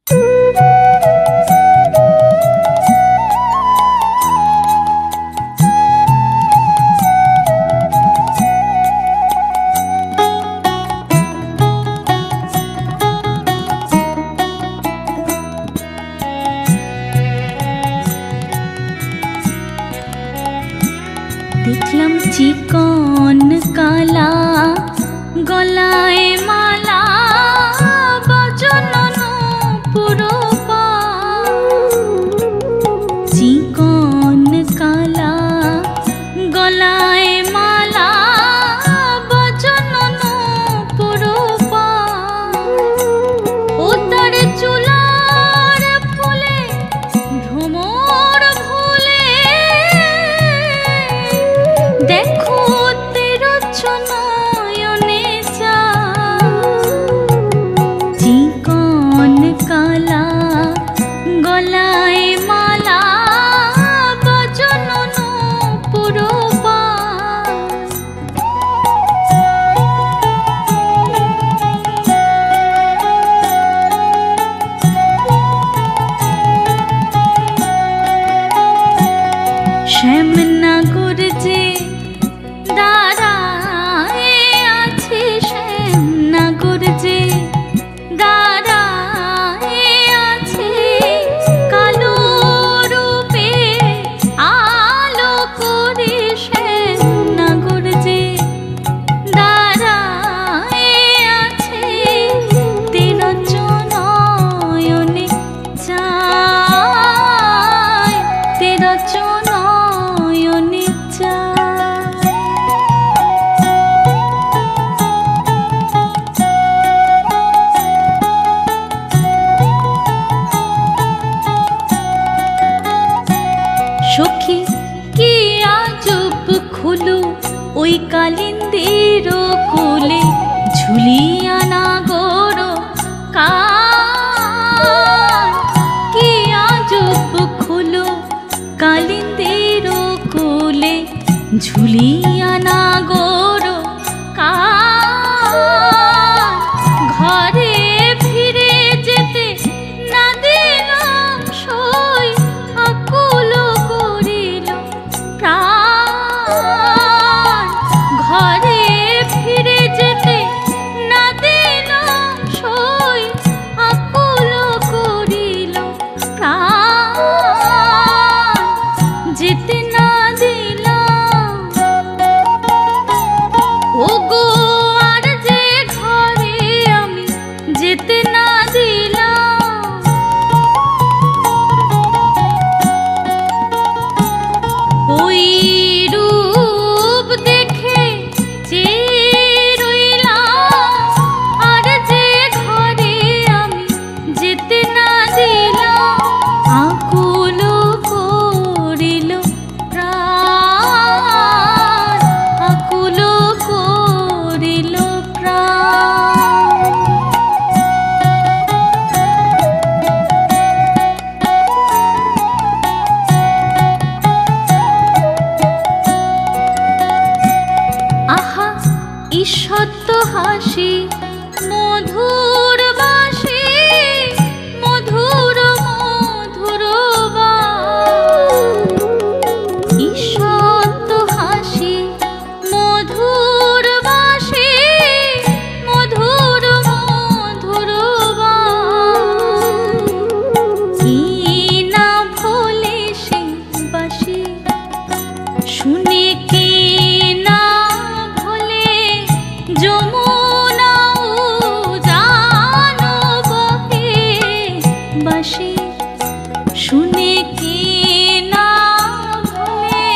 দেখলাম চিকন কালা গলায় মালা বাজনন পুরো পা, চিকন কালা গলায় মালা বাজনন পুরো পা, ও তার চুলার ফুলে ভ্রমর ভুলে দেখো নয়নে চা, চিকন কালা গলায় মালা বাজনন পুরো পা। শ্যামনগর যে দাঁড়ায় আছে, শ্যামনগর যে দাঁড়ায় আছে, কালো রূপে আলো করে, শ্যামনগর যে দাঁড়ায় আছে, তেরচনয়নে চায়, তেরচনয়নে চায়। সখী কি আজব খুলু ওই কালিন্দির কোলে, ঝুলিয়া নাগর কান, কি আজব খুলু কালিন্দির কোলে, ঝুলিয়া নাগর কান, ঘরে ফিরে যেতে না দিলাম সই, আকুল করিল প্রাণ, ঘরে ফিরে যেতে না দিলাম সই, আকুল করিল প্রাণ, যেতে না দিলাম। ওগো আর যে ঘরে আমি যেতে না দিলাম, ওই রূপ দেখে চেয়ে রইলাম, আর যে ঘরে আমি যেতে না দিলাম, আকুল করিল প্রাণ, আকুল করিল প্রাণ। আহা ঈষৎ হাসি মধুর বাসি, মধুর মধুর বাস, ঈষৎ হাসি মধুর বাসি, মধুর মধুর বাস, কি না ভোলে সে বাসি, শুনে কে না ভোলে যমুনা উজান বহে বাসি, শুনে কে না ভোলে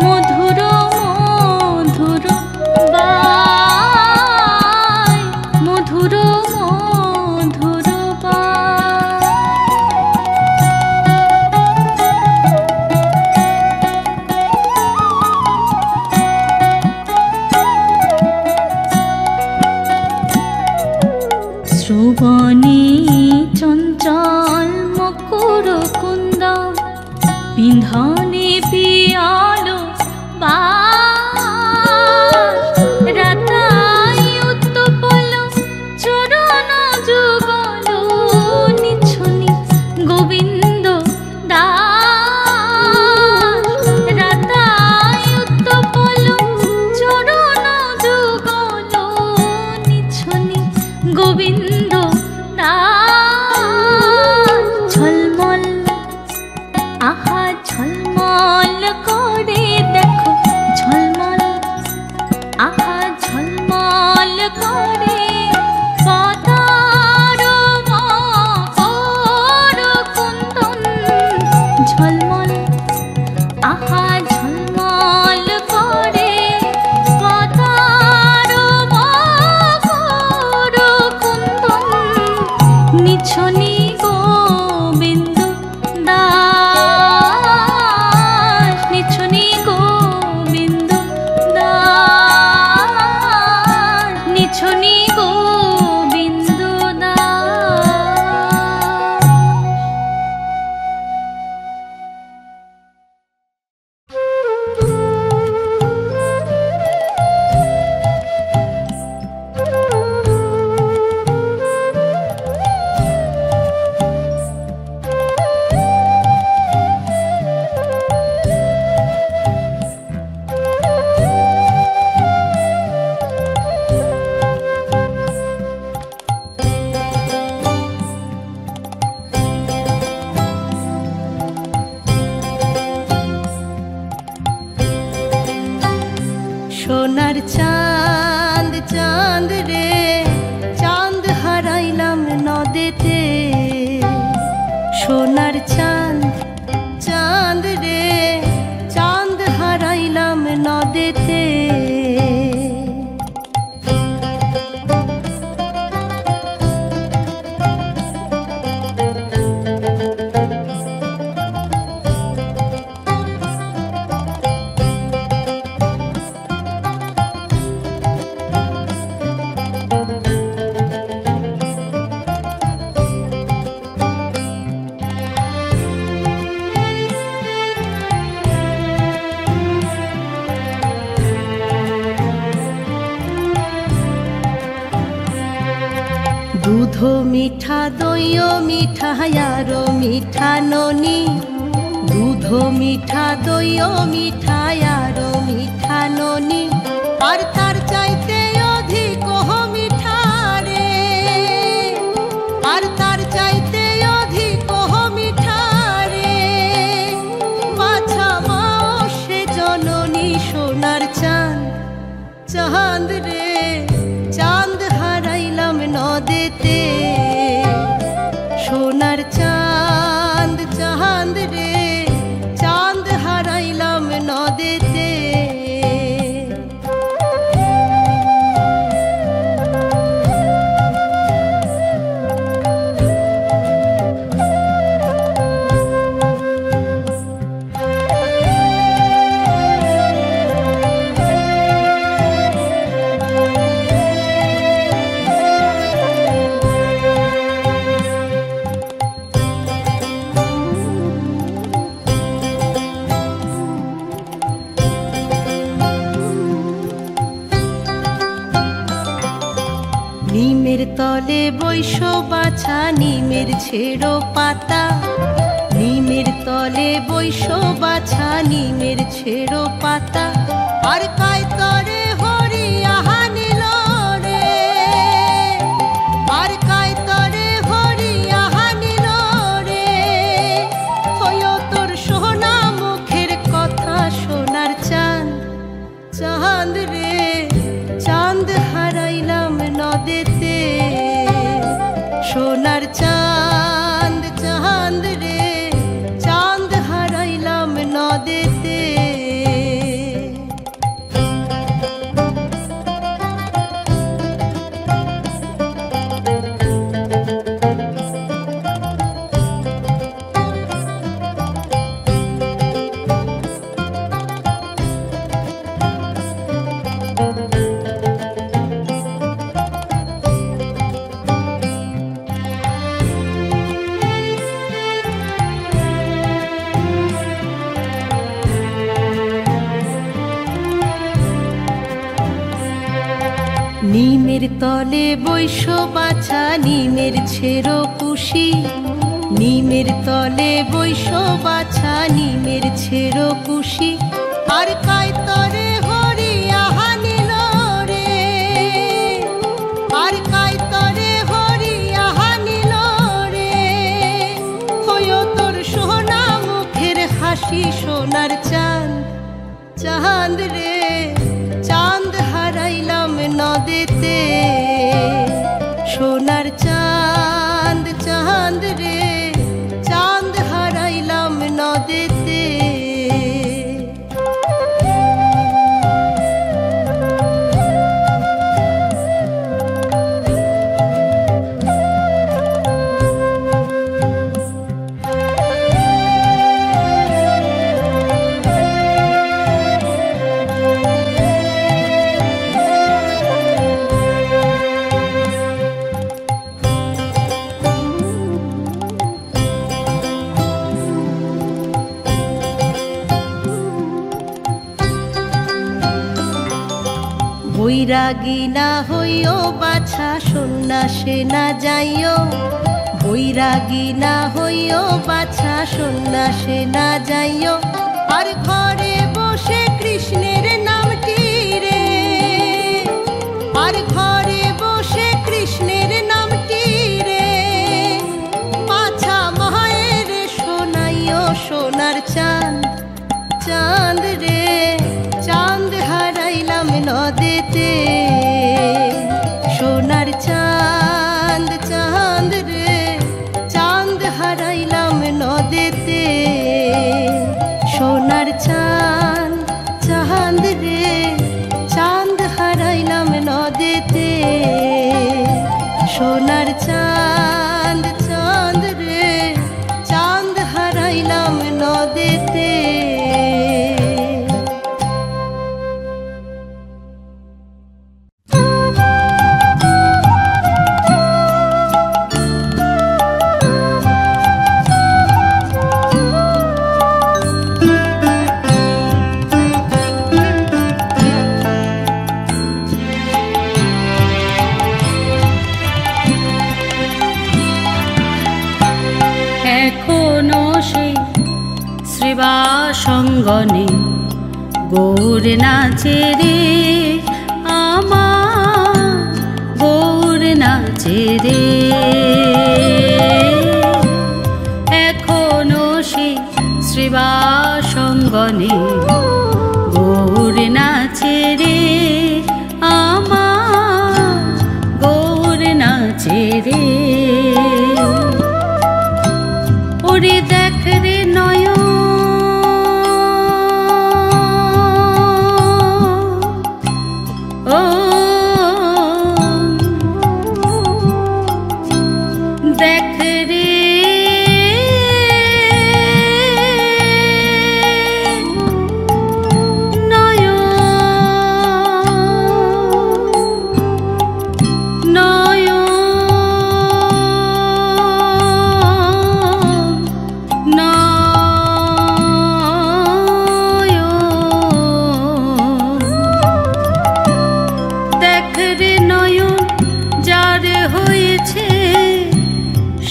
মধুর মধুর বায়, মধুর মধুর বায়। শ্রবণে চঞ্চল মকর কুন্দ, বিন্ধনে পিয়ালো বাস, রাতায় উত্তপল চরণ যুগল নিছ গোবিন্দ দাস ঝলমল আহা ঝলমল করে দেখো ঝলমল আহা ঝলমল করে পাতার মকর কুন্দন ঝলমল আহা ঝলমল করে পাতার মকর কুন্দন নিছনি গোবিন্দ দাস নিছনি গোবিন্দ দাস নিছনি গোবিন্দ সোনার চাঁদ চাঁদ রে চাঁদ হারাইলাম নদেতে সোনার চাঁদ চাঁদ রে চাঁদ হারাইলাম নদেতে দুধ মিঠা দইও মিঠা আরো মিঠা ননি দুধ মিঠা দইও মিঠা আরো মিঠা ননি আর তার চাইতে অধিক মিঠা রে আর তার চাইতে অধিক মিঠা রে বাছা মাও সে জননী সোনার চাঁদ চাঁদ রে চাঁদ হারাইলাম নদেতে সোনার চাঁদ চাঁদ রে চাঁদ হারাইলাম নদেতে নিমের তলে বৈশ বাছা নিমের ছেড়ো পাতা নিমের তলে বৈশ বাছা নিমের ছেড়ো পাতা আর কায় তরে হরি আহা নিল রে আর কায় তরে হরি আহা নিল রে হইও তোর সোনা মুখের কথা সোনার চাঁদ চাঁদ রে চাঁদ হারাইলাম নদেতে সোনার চাঁদ চাঁদ রে চাঁদ হারাইলাম নদেতে নিমের তলে বৈশ বাছা নিমের ছেড়ো কুশি নিমের তলে বৈশ বাছা নিমের ছেড়ো কুশি আর কায় তরে হরি আহা নিল রে আর কায় তরে চাঁদ চাঁদ রে চাঁদ হারাইলাম নদেতে। বৈরাগী না হইও বাছা সন্ন্যাসে না যাইও, বৈরাগী না হইও বাছা সন্ন্যাসে না যাইও। আর ঘরে বসে কৃষ্ণের নামটি রে, আর ঘরে বসে কৃষ্ণের নামটি রে বাছা মায়ের শোনাইও। সোনার চাঁদ চাঁদ রে চাঁদ হারাইলাম নদেতে। সোনার চাঁদ চাঁদ রে চাঁদ হারাইলাম নদেতে। সোনার চাঁদ চাঁদ রে চাঁদ হারাইলাম নদেতে। সোনার চাঁদ চাঁদ রে চাঁদ হারাইলাম নদেতে। এখনো সেই শ্রীবাসঙ্গনে গৌর নাচে রে আমার, গৌর নাচে রে। এখনো সেই শ্রীবাসঙ্গনে গৌর নাচে রে আমার, গৌর নাচে রে। ওরে দেখ রে নয়ন, ও দেখ রে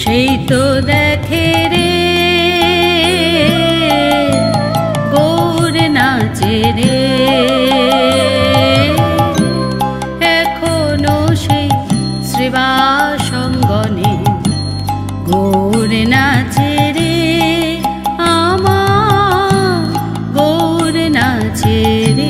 সেই তো দেখে রে গৌর নাচে রে। এখনো সেই শ্রীবাসঙ্গনে গৌর নাচে রে আমার, গৌর নাচে রে।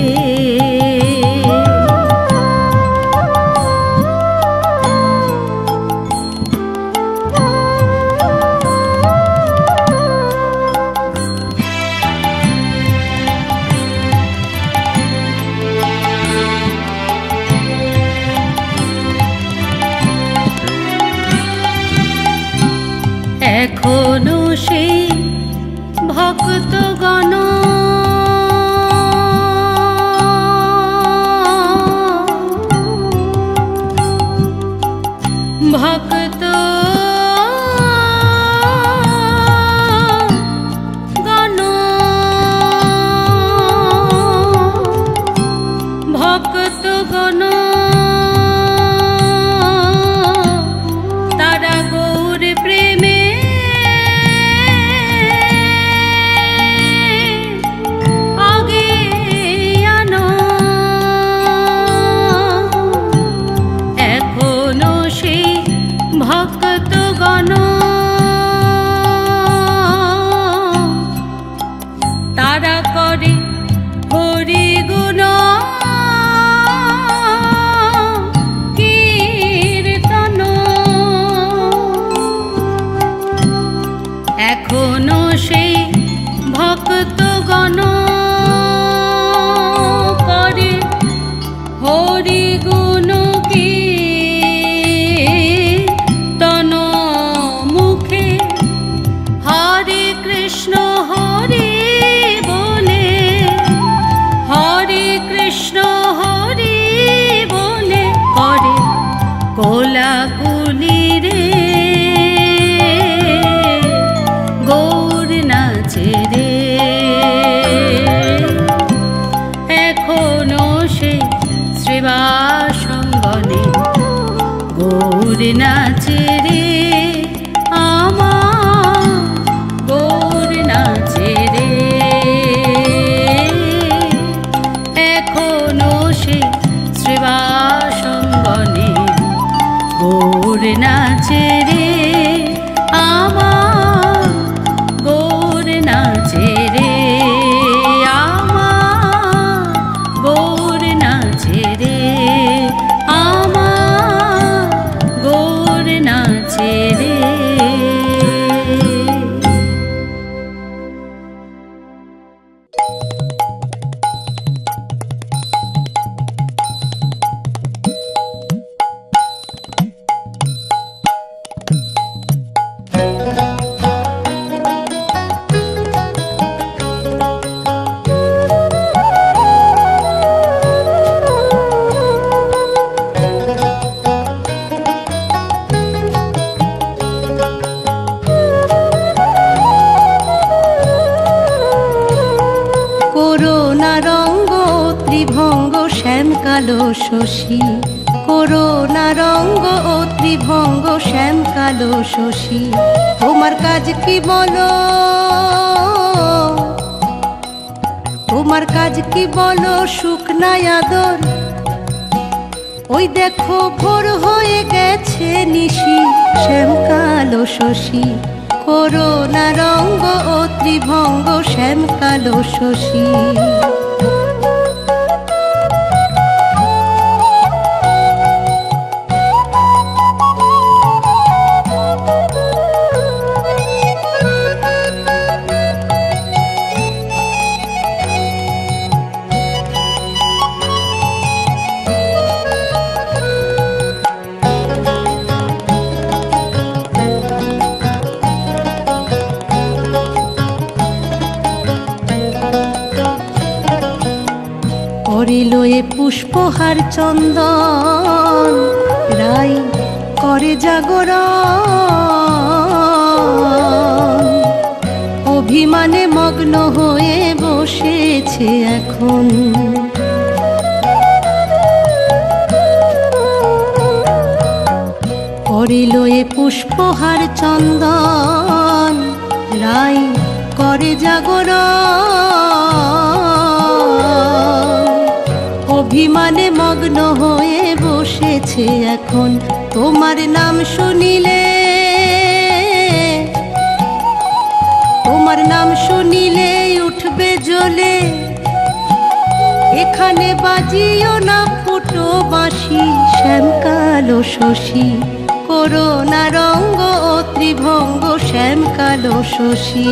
এখনো সেই ভক্তগণ ভক্ত গণ ভক্তগণ তারা গৌর প্রেমে তারা করে হরি গুণ কীর্তন। নাচে রে আমার গৌর নাচে রে এখনো সে শ্রীবাসঙ্গনে গৌর নাচে রে আমার গৌর নাচে রে আমার গৌর নাচে রে আমার গৌর নাচে রে। করুণা রঙ্গ ত্রিভঙ্গ শ্যামকালো শশী করুণা রঙ্গ ও ত্রিভঙ্গ শ্যামকালো শশী তোমার কাজ কি বলো তোমার কাজ কি বলো সুখ নাই আদর ওই দেখো ভোর হয়ে গেছে নিশি শ্যামকালো শশী করুণা রঙ্গ ও ত্রিভঙ্গ শ্যামকালো শশী করিল এ পুষ্পহার চন্দন রাই করে জাগরণ অভিমানে মগ্ন হয়ে বসেছে এখন করিল এ পুষ্পহার চন্দন রাই করে জাগরণ অভিমানে মগ্ন হয়ে বসেছে এখন তোমার নাম শুনিলে তোমার নাম শুনিলে উঠবে জ্বলে এখানে বাজিও না ফুটো বাঁশি শ্যামকালো শশী করুণা রঙ্গ ও ত্রিভঙ্গ শ্যামকালো শশী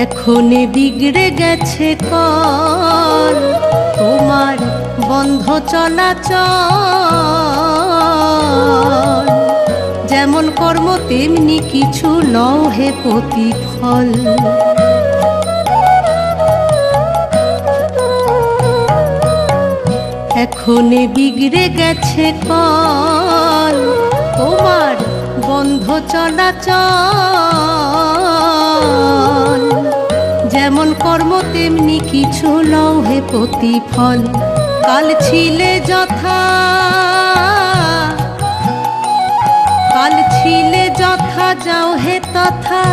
এখনে বিগড়ে গেছে কল তোমার বন্ধ চলাচল যেমন কর্ম তেমনি কিছু লও হে প্রতিফল এখনে বিগড়ে গেছে কল তোমার বন্ধ চলাচল যেমন কর্ম তেমনি কিছু লও হে প্রতিফল কাল ছিলে যথা যাও হে তথা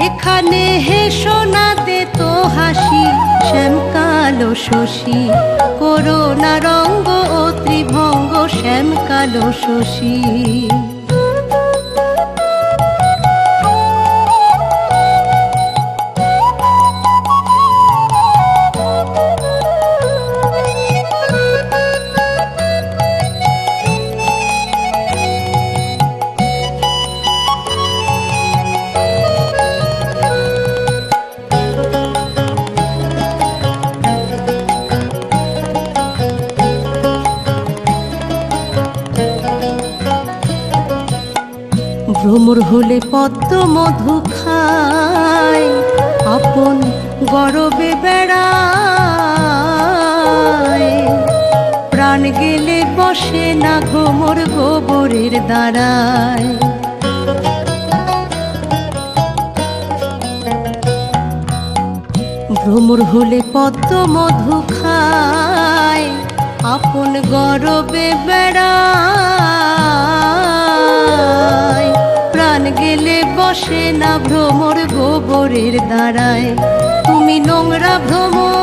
এখানে হে সোনা দে তো হাসি শ্যামকালো শশী করুণা রঙ্গ ও ত্রিভঙ্গ শ্যামকালো শশী ভ্রমর হলে পদ্ম মধু খায় আপন গরবে বেড়ায় প্রাণ গেলে বসে না ভ্রমর গোবরের দ্বারায়। ভ্রমর হলে পদ্ম মধু খায়, আপন গরবে বেড়ায়। প্রাণ গেলে বসে না ভ্রমর গোবরের দ্বারায়। তুমি নোংরা ভ্রমর,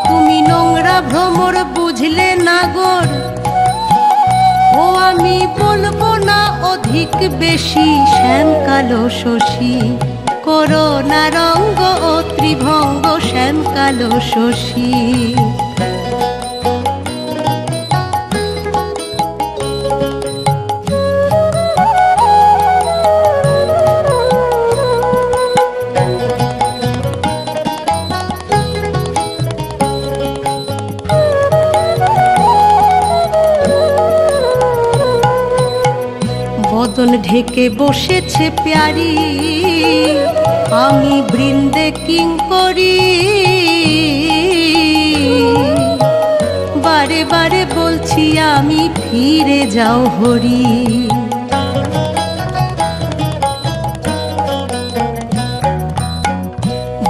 তুমি নোংরা ভ্রমর বুঝলে নাগর। ও আমি বলবো না অধিক বেশি, শ্যাম কালো শশী করোনা রঙ্গ ও ত্রিভঙ্গ, শ্যাম কালো শশী। বদন ঢেকে বসেছে প্যারি, আমি বৃন্দে কিঙ্করি। বারে বারে বলছি আমি ফিরে যাও হরি।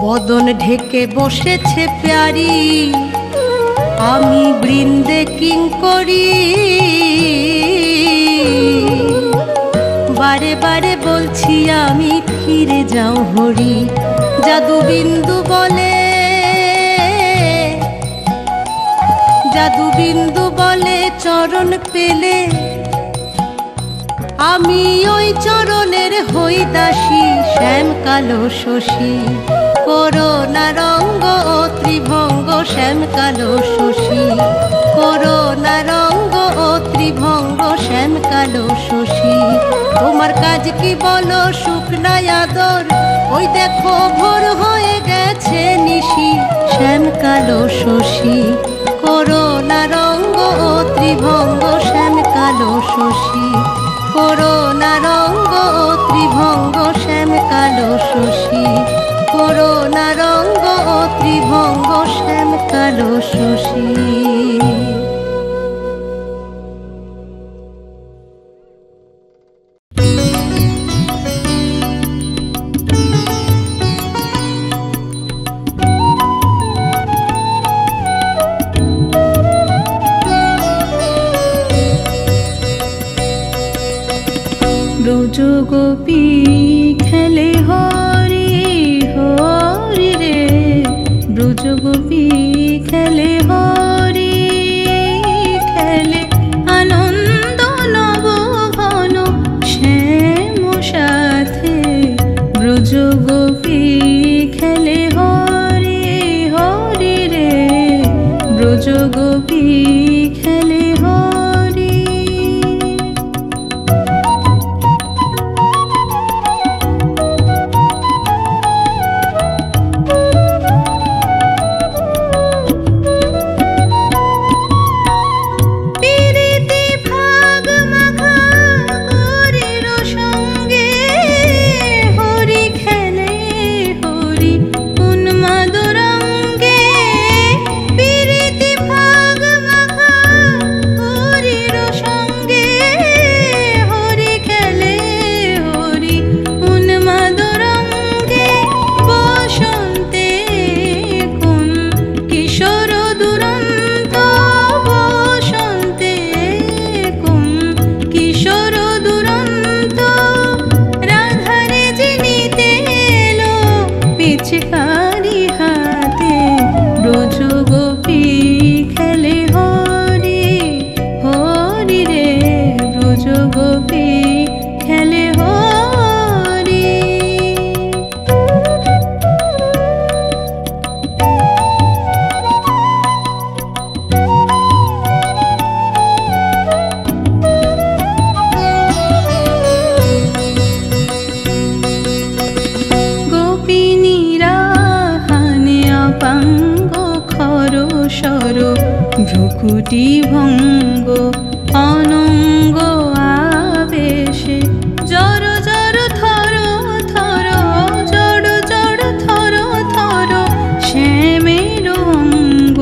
বদন ঢেকে বসেছে প্যারি, আমি বৃন্দে কিঙ্করি। বারে বারে বলছি আমি ফিরে যাও হরি। জাদু বিন্দু বলে, জাদু বিন্দু বলে চরণ পেলে আমি ওই চরণের হই দাসী, শ্যাম কালো শশী করোনা রঙ্গ ও ত্রিভঙ্গ, শ্যাম কালো শশী করোনা রঙ্গ ও ত্রিভঙ্গ, শ্যাম কালো শশী। তোমার কাজ কি বলো শুকনাই আদর, ওই দেখো ভোর হয়ে গেছে নিশি, শ্যাম কালো শশী করোনা রঙ্গ ও ত্রিভঙ্গ, শ্যাম কালো শশী করোনা রঙ্গ ও ত্রিভঙ্গ, শ্যাম কালো শশী করোনা রঙ্গ ও ত্রিভঙ্গ, শ্যাম কালো শশী। ব্রজ গোপী খেলে হরি হরি রে, ব্রজ গোপী খেলে হরি খেলে আনন্দ নব ঘন শ্যাম সাথে। ব্রজ গোপী খেলে হরি হরি রে, ব্রজ গোপী খেলে হরি। ভ্রুকুটি ভঙ্গ অনঙ্গ আবেশে, জর জর থর থর জড় জড় থর থর শ্যামের অঙ্গ।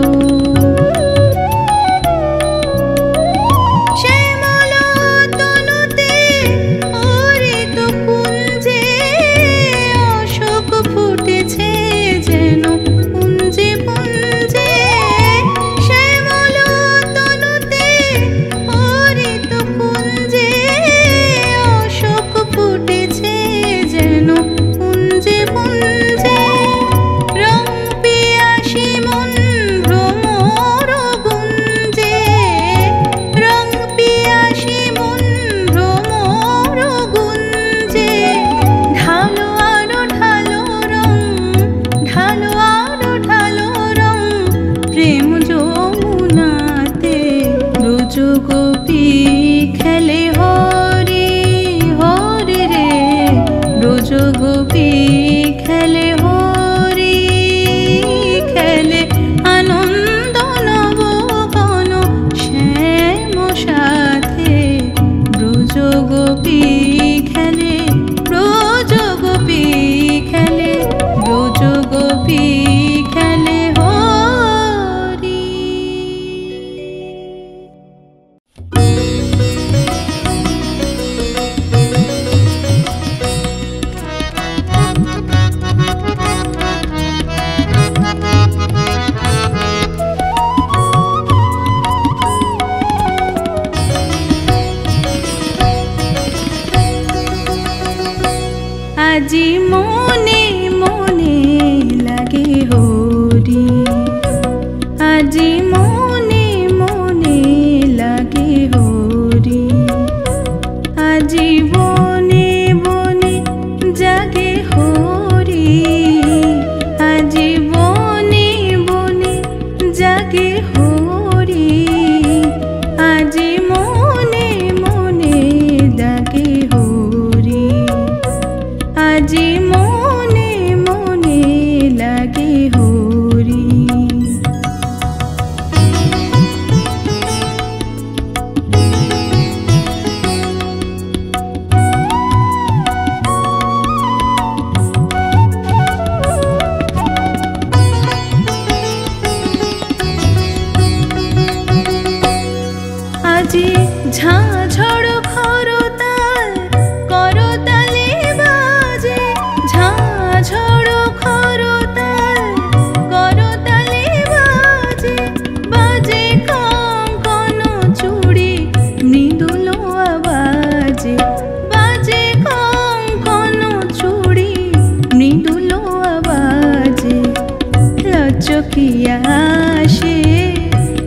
লজ্জকিয়া হাসে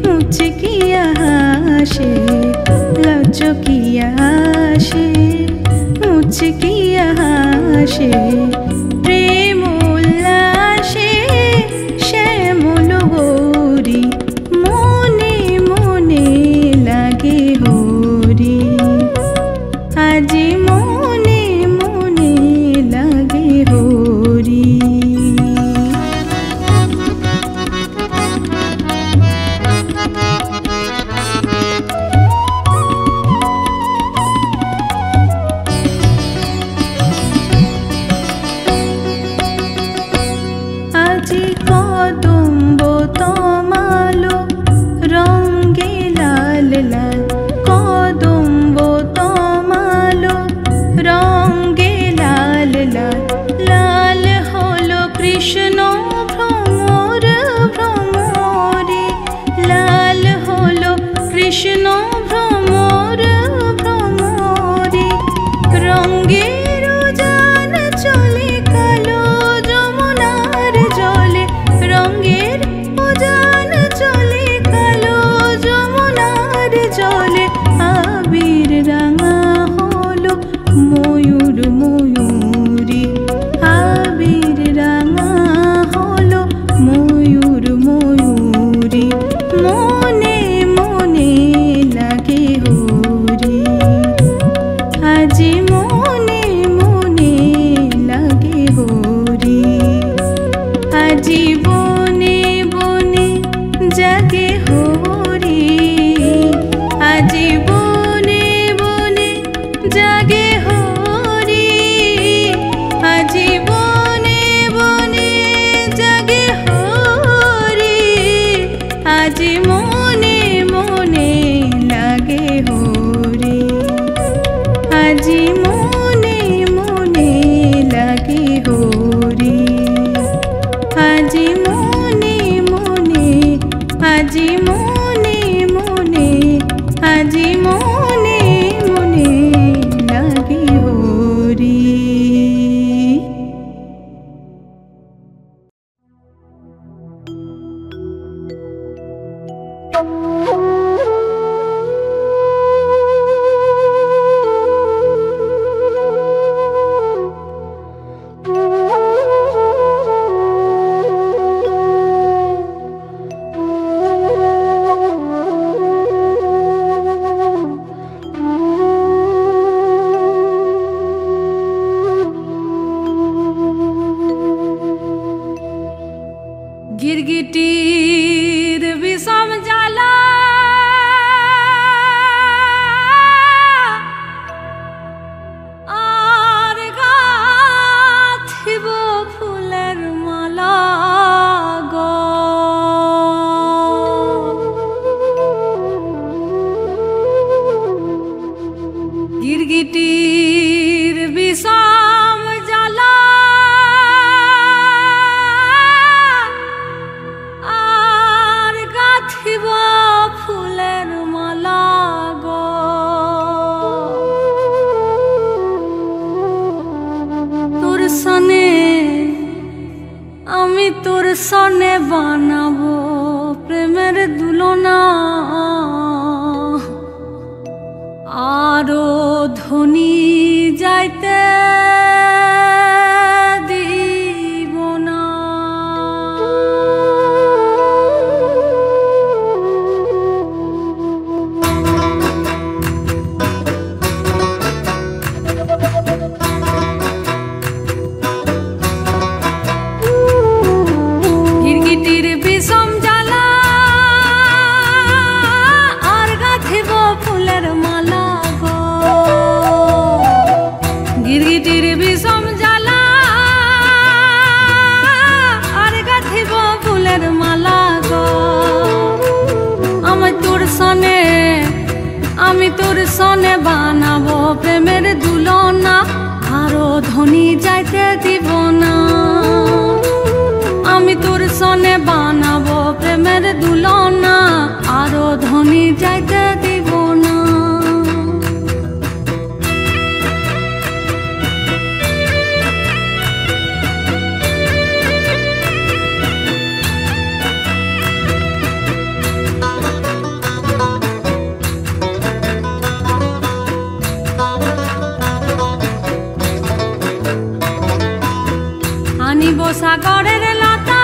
মুচকিয়া হাসে লজ্জকিয়া হাসে মুচকিয়া হাসে প্রেম উল্লাসে শ্যামল গৌরী মনে মনে লাগে হরি আজি মনে মনে লাগে হরি আজি কদম্ব তমালো রঙ্গে লাল লাল কদম্ব তমালো রঙ্গে লাল লাল লাল হলো কৃষ্ণ ভ্রমর ভ্রমরে লাল হলো কৃষ্ণ ভ্রমর ভ্রমরে রঙ্গের উজান চলে কালো যমুনার জলে রঙ্গের উজান চলে কালো যমুনার জলে আবির রাঙা হলো ময়ূর ময়ূরী আবির রাঙা হলো ময়ূর ময়ূরী মনে মনে লাগে হরি আজি মনে মনে লাগে হরি আজি বনে বনে জাগে হরি আজি বনে বনে জাগে হরি আজি বনে বনে জাগে হরি আজি মনে মনে লাগে হরি আজি মনে মনে লাগে হরি আজি মনে মনে আজি মনে মনে আজি মনে মনে লাগে হরি गिरगिटीर विषम जाला আর গাথিব ফুলের মালা গো गिरगिटीर विषम जाला আর গাথিব ফুলের মালা গো তোর সনে আমি তোর সনে বানাবো প্রেমের দুলনা আরো ধনী যাইতে দিব না गिरगिटीर বিষম জ্বালা আর গাথিব ফুলের মালা গো गिरगिटीर বিষম জ্বালা আর গাথিব ফুলের মালা গো আমি তোর সনে বানাবো প্রেমের দুলনা আরো ধনী যাইতে দিব না আমি তোর সনে বানাবো প্রেমের দুলনা আরো ধনী যাইতে দিব না সাগরের লতা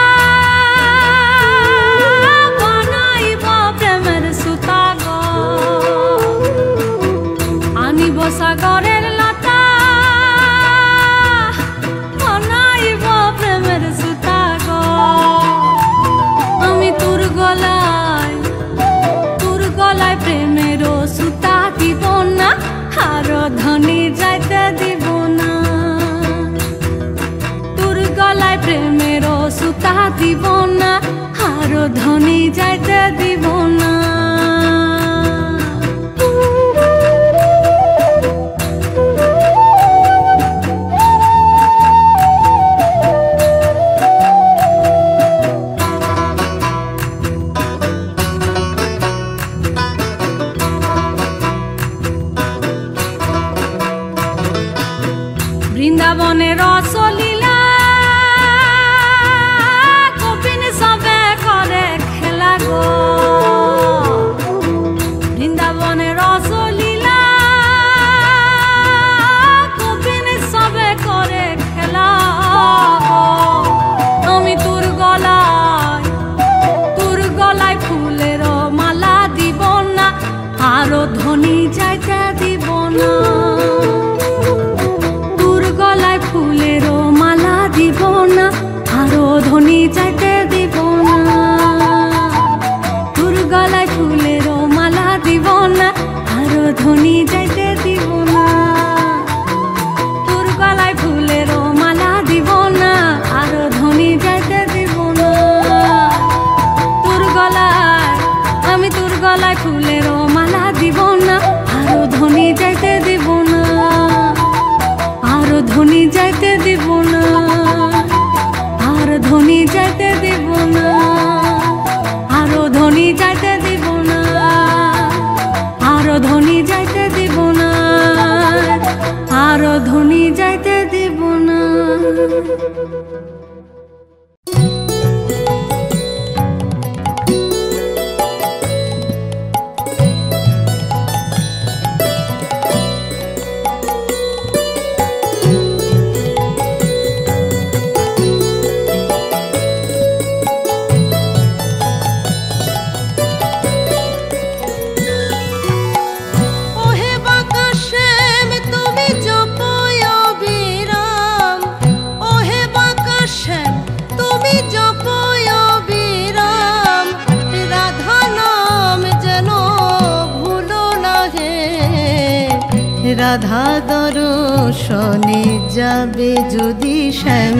বানাইব প্রেমের সুতা গো আনিব সাগরের লতা বানাইব প্রেমের সুতা গো আমি তোর গলায় প্রেমের সুতা দিব না আরো ধনী যাইতে দিব না তোর গলায় প্রেমের সুতা দিব না আরো ধনী যাইতে দিব না বৃন্দাবনের রসলীলা গোপিন সবে করে খেলা গো বৃন্দাবনের রসলীলা গোপিন সবে করে খেলা গো আমি তোর গলায় ফুলের মালা দিব না আরো ধনী যাইতে দিব না ফুলের মালা দিব না আরো ধনী যাইতে দিব না তোর গলায় ফুলের মালা দিব না আরো ধনী যাইতে দিব না তোর গলায় ফুলের মালা দিব না আরো ধনী যাইতে দিব না তোর গলায় আমি তোর গলায় ফুলের মালা দিব না আরো ধনী যাইতে দিব না ধনী যাইতে দিব না আর ধনী যাইতে দিব না আরো ধনী যাইতে দিব না আরো ধনী যাইতে দিব না আরো ধনী যাইতে দিব না রাধা দর্শনে যাবে যদি শ্যাম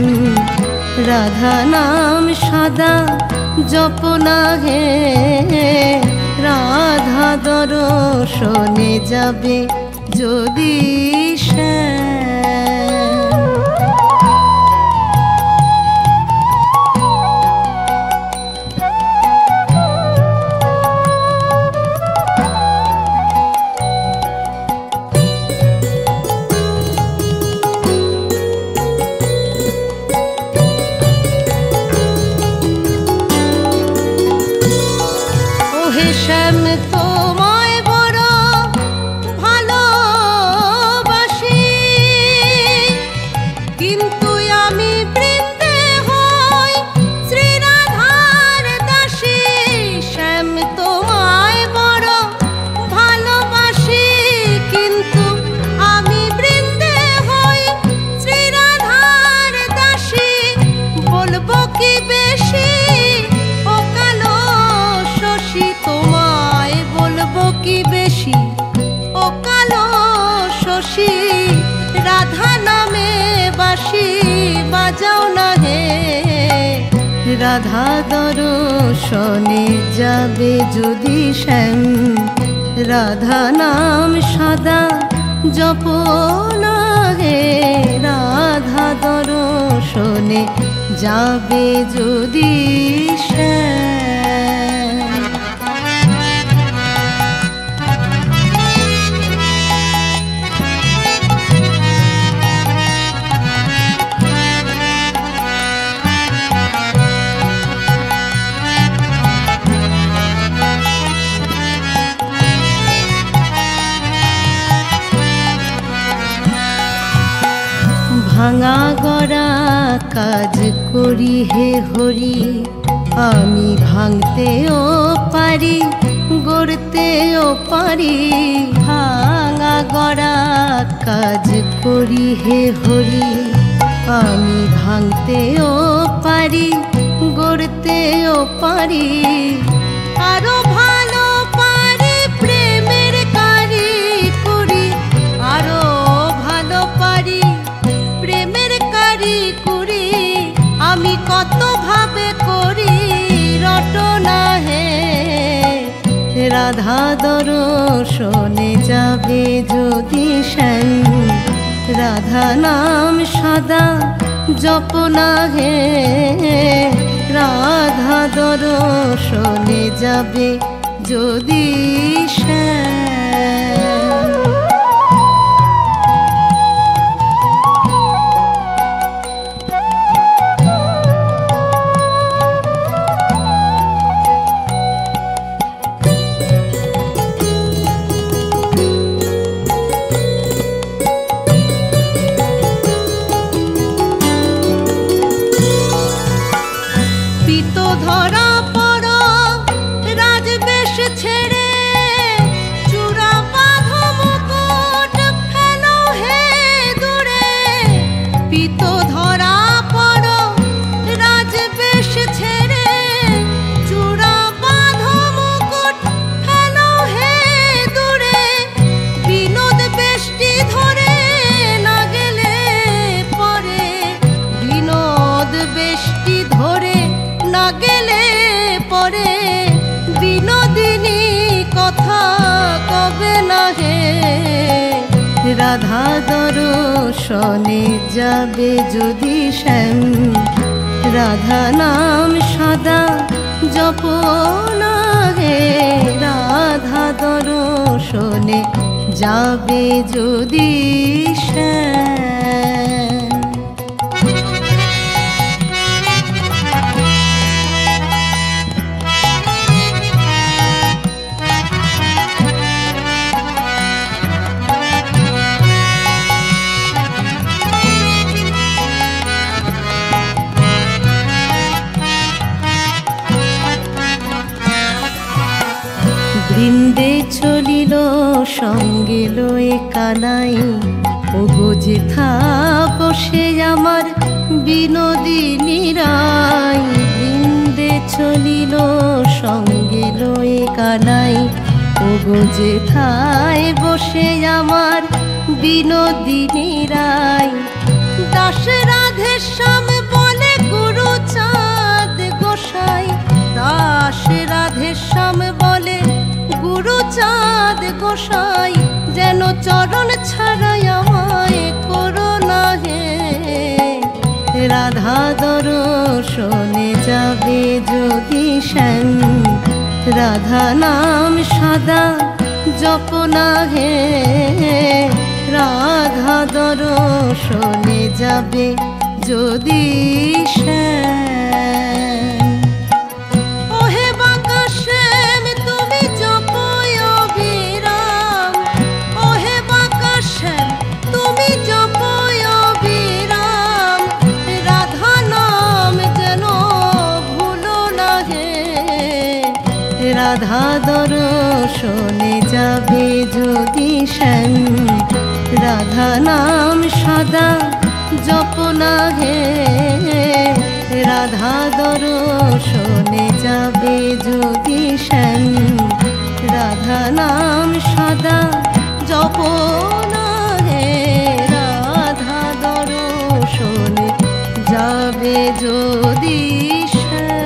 রাধা নাম সদা জপনা হে রাধা দর্শনে যাবে যদি শ্যাম রাধা দর্শনে যাবে যদি শ্যাম রাধা নাম সদা জপনা হে রাধা দর্শনে যাবে যদি শ্যাম ভাঙা গড়া কাজ করি হে হরি, আমি ভাঙতেও পারি গড়তেও পারি, ভাঙা গড়া কাজ করি হে হরি, আমি ভাঙতেও পারি গড়তেও পারি, আরো ভালো পারি প্রেমের কারিগরি, আরো ভালো পারি প্রেমের কারিগরি, আমি কত ভাবে করি রটনা হে। রাধা দর্শনে যাবে যদি শ্যাম, রাধা নাম সদা জপনা হে, রাধা দর্শনে যাবে যদি শ্যাম। ধরা পড় রাজবেশ ছেড়ে, চূড়া বাঁধো মুকুট ফেলো হে দূরে, পিত ধরা পড় রাজবেশ ছেড়ে, চূড়া বাঁধো মুকুট ফেলো হে দূরে, বিনোদ বেষ্টি ধরে না গেলে পরে, বিনোদ বেষ্টি ধরে না গেলে পরে, বিনোদিনী কথা কবে না হে। রাধা দর্শনে যাবে যদি শ্যাম, রাধা নাম সদা জপনা হে, রাধা দর্শনে যাবে যদি শ্যাম। বৃন্দে চলিল সঙ্গে লয়ে কানাই, ওগো যেথা বসে আমার বিনোদিনী রাই, বৃন্দে চলিল সঙ্গে লয়ে কানাই, ওগো যেথায় বসে আমার বিনোদিনী রাই, দাস রাধে শ্যাম বলে গুরু চাঁদ গোসাই, দাস রাধে শ্যাম বলে গুরু চাঁদ গোসাই, যেন চরণ ছাড়াই আমায় করো না হে। রাধা দর্শনে যাবে যদি শ্যাম, রাধা নাম সদা জপনা হে, রাধা দর্শনে যাবে যদি শ্যাম। ওহে বাঁকা শ্যাম তুমি জপয় অবিরাম, ওহে বাঁকা শ্যাম তুমি জপয় অবিরাম, রাধা নাম যেন ভুলো না হে। রাধা দর্শনে যাবে যদি শ্যাম, রাধা নাম সদা জপনা হে, রাধা দর্শনে যাবে যদি শ্যাম, রাধা নাম সদা জপনা হে, রাধা দর্শনে যাবে যদি শ্যাম।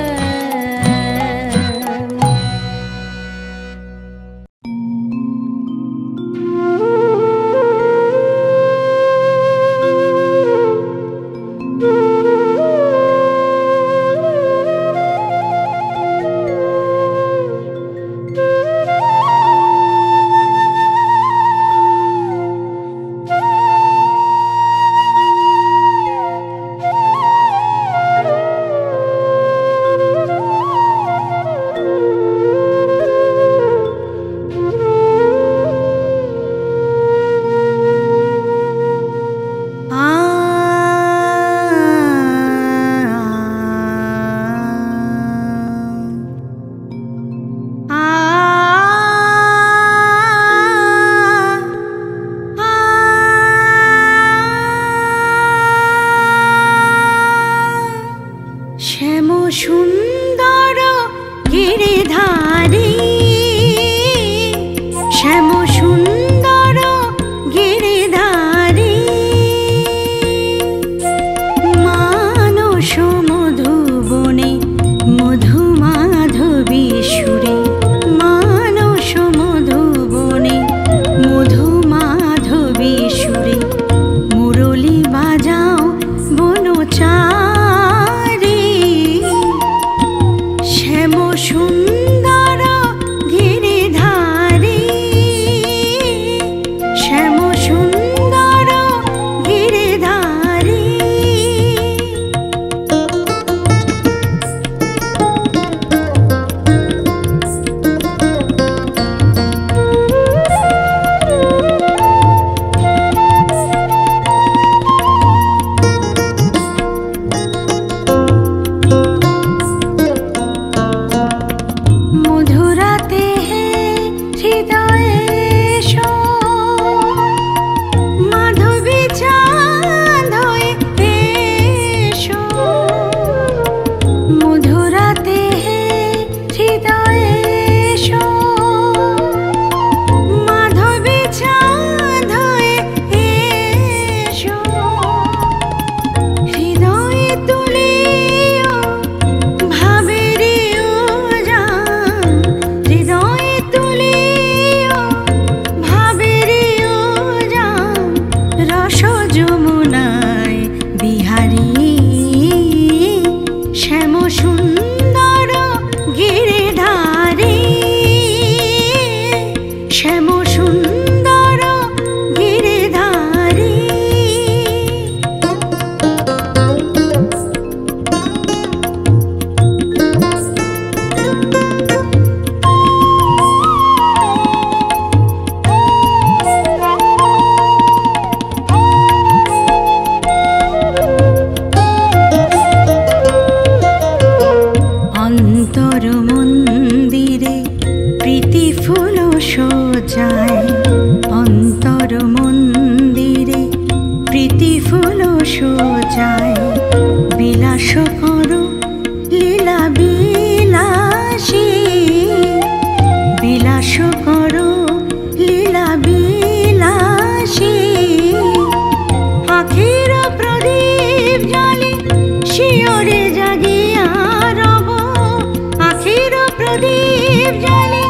প্রদীপ জ্বালি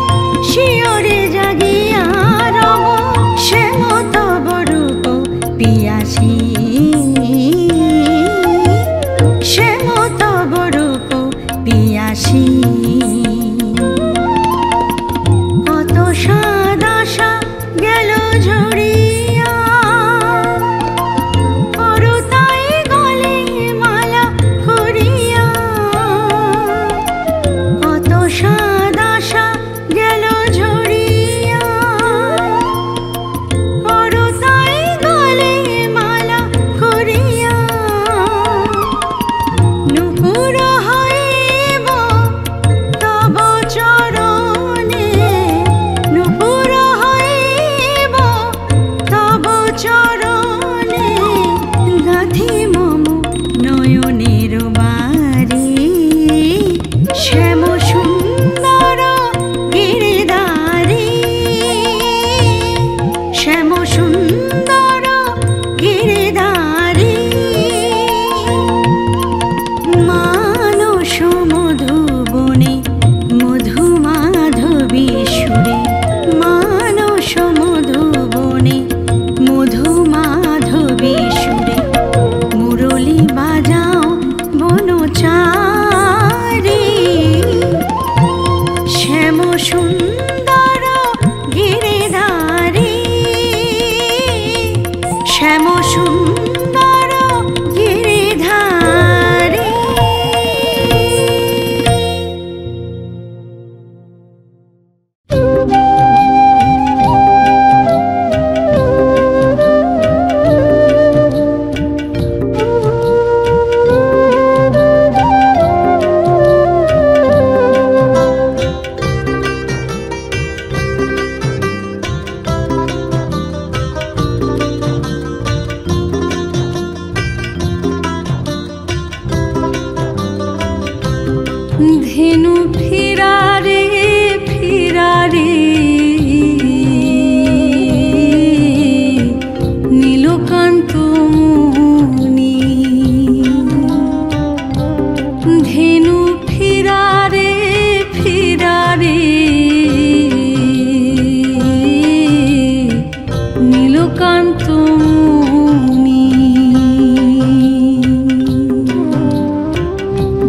শিয়রে জাগিয়া রব শ্যাম তব রূপ পিয়াসী শ্যাম তব রূপ পিয়াসী কত সাদ আশা গেল ঝরিয়া করতাই গলে মালা করিয়া কত সাদ আশা গেল ঝরিয়া করতাই গলে মালা করিয়া নুপুর হইব তব চরণে নুপুর হইব তব চরণে গাঁথি মম নয়নের বারি শ্যাম সুন্দর গিরিধারী শ্যাম সুন্দর গিরিধারী মানস মধুবনে মধু মাধবী সুরে মানস মধুবনে মধু মাধবী সুরে মুরলী বাজাও বনচারী শ্যাম সুন্দর গিরিধারী শ্যাম সুন্দর গিরিধারী। ধেনু ফিরারে ফিরারে নীলকান্ত মুনি ধেনু ফিরারে ফিরারে নীলকান্ত মুনি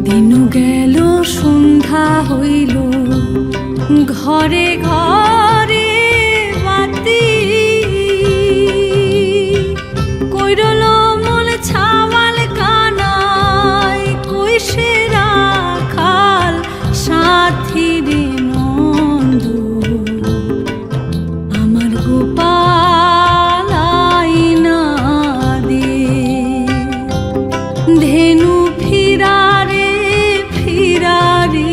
দিনু গেল সন্ধ্যা হইল ঘরে ঘরে বাতি কইরল মল ছাওয়াল কানাই কইসে রাখাল সাথী রে নন্দ আমার গোপাল আইনা দে ধেনু ফিরারে ফিরারে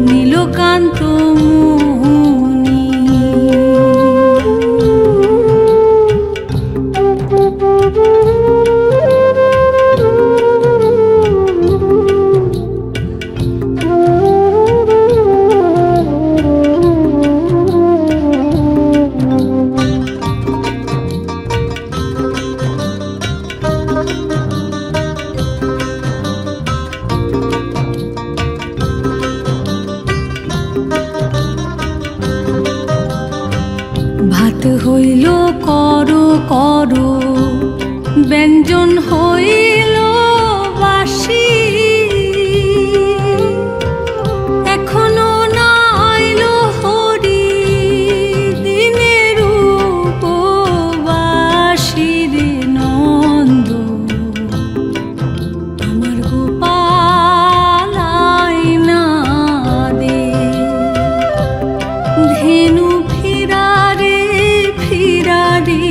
নীলকান্ত মুনি ভাত হইল করো করো ব্যঞ্জন হইল বাসি এখনো না আইল হরি দিনের উপবাসী রে নন্দ আমার গোপাল আইনা দে ধেনু ফিরারে ফিরারে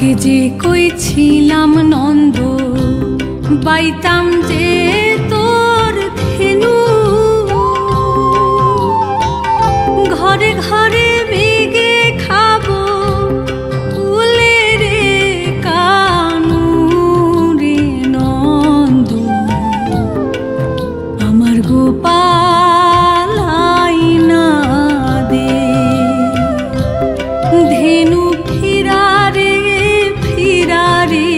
আগে যে কইছিলাম নন্দ বাইতাম যে তোর ধেনু, ঘরে ঘরে বেগে খাবো ফুলে রে কানু রে নন্দ, আমার গোপাল আইনা দে ধেনু ফিরারে ফিরারে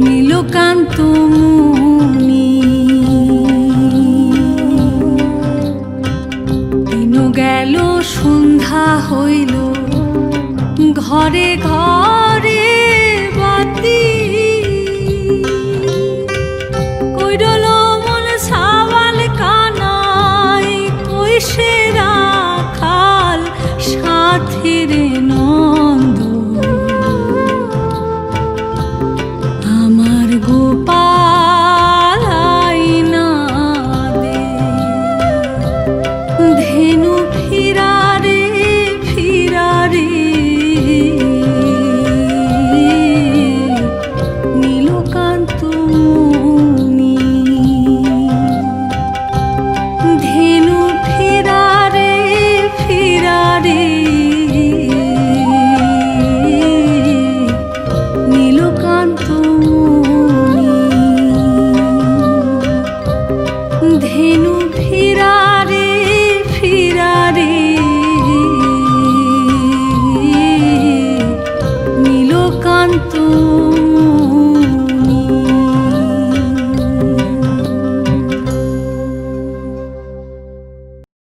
নীলকান্ত মুনি। দিন গেল সন্ধ্যা হইল ঘরে ঘরে বাতি